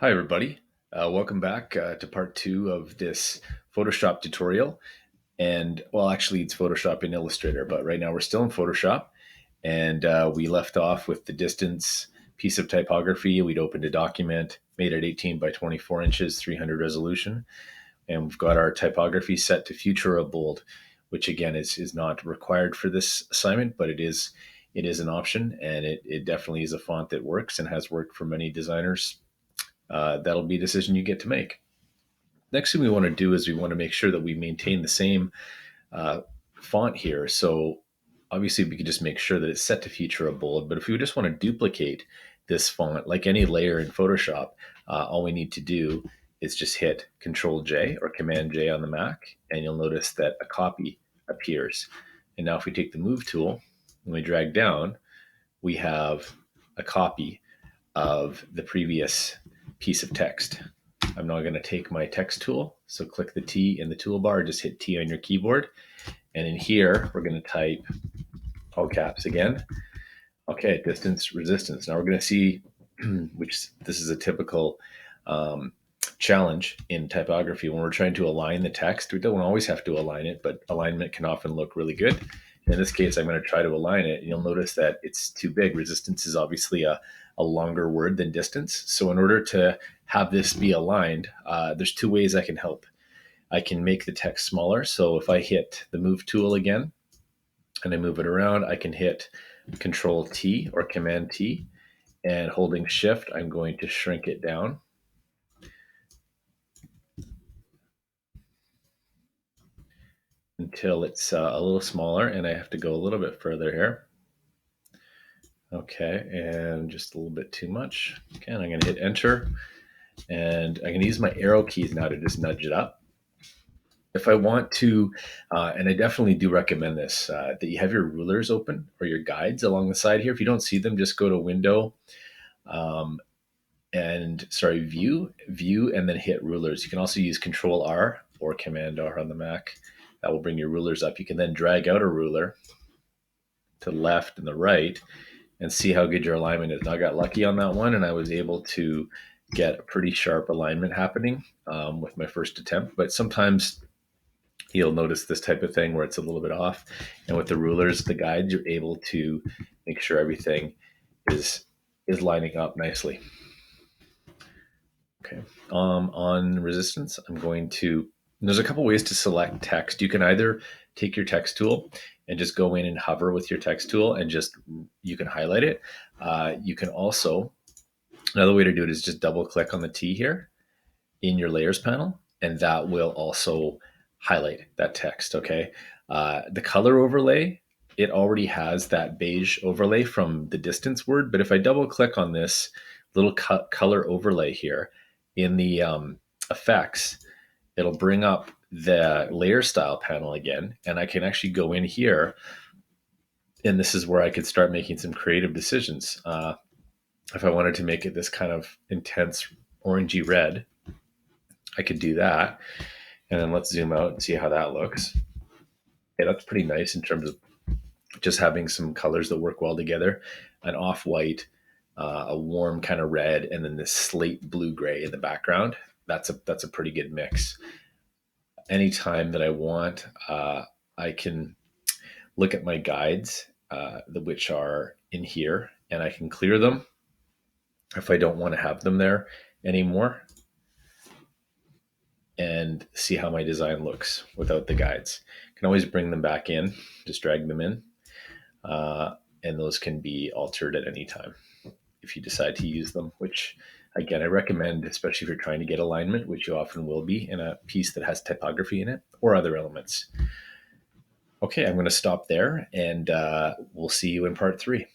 Hi, everybody. Welcome back to part two of this Photoshop tutorial. And well, actually, it's Photoshop in Illustrator, but right now we're still in Photoshop. And we left off with the distance piece of typography. We'd opened a document, made it 18 by 24 inches, 300 resolution. And we've got our typography set to Futura Bold, which again is not required for this assignment, but it is an option. And it definitely is a font that works and has worked for many designers. That'll be a decision you get to make. Next thing we want to do is we want to make sure that we maintain the same uh, font here. So obviously we could just make sure that it's set to feature a bold, but if we just want to duplicate this font, like any layer in Photoshop, all we need to do is just hit Control J or Command J on the Mac, and you'll notice that a copy appears. And now if we take the Move tool and we drag down, we have a copy of the previous piece of text. I'm now going to take my text tool. So click the T in the toolbar, just hit T on your keyboard. And in here, we're going to type all caps again. Okay, distance, resistance. Now we're going to see, which this is a typical challenge in typography when we're trying to align the text. We don't always have to align it, but alignment can often look really good. In this case, I'm going to try to align it. And you'll notice that it's too big. Resistance is obviously a longer word than distance. So in order to have this be aligned, there's two ways I can help. I can make the text smaller. So if I hit the Move tool again and I move it around, I can hit Control T or Command T, and holding Shift, I'm going to shrink it down until it's a little smaller, and I have to go a little bit further here. Okay, and just a little bit too much. Okay, and I'm going to hit Enter, and I'm going to use my arrow keys now to just nudge it up. If I want to, and I definitely do recommend this, that you have your rulers open or your guides along the side here. If you don't see them, just go to Window, um, view, and then hit rulers. You can also use Control R or Command R on the Mac. That will bring your rulers up. You can then drag out a ruler to the left and the right and see how good your alignment is. Now, I got lucky on that one, and I was able to get a pretty sharp alignment happening with my first attempt. But sometimes you'll notice this type of thing where it's a little bit off. And with the rulers, the guides, you're able to make sure everything is lining up nicely. Okay. On resistance, I'm going to. There's a couple ways to select text. You can either take your text tool and just go in and hover with your text tool and just you can highlight it. You can also, another way to do it is just double click on the T here in your layers panel, and that will also highlight that text. Okay. The color overlay, it already has that beige overlay from the distance word, but if I double click on this little color overlay here in the effects, it'll bring up the layer style panel again, and I can actually go in here, and this is where I could start making some creative decisions. If I wanted to make it this kind of intense orangey red, I could do that. And then let's zoom out and see how that looks. Yeah, that's pretty nice in terms of just having some colors that work well together. An off-white, a warm kind of red, and then this slate blue gray in the background. That's a pretty good mix. Anytime that I want, I can look at my guides, which are in here, and I can clear them if I don't want to have them there anymore, and see how my design looks without the guides. I can always bring them back in, just drag them in, and those can be altered at any time if you decide to use them, which again, I recommend, especially if you're trying to get alignment, which you often will be in a piece that has typography in it or other elements. Okay, I'm going to stop there, and we'll see you in part 3.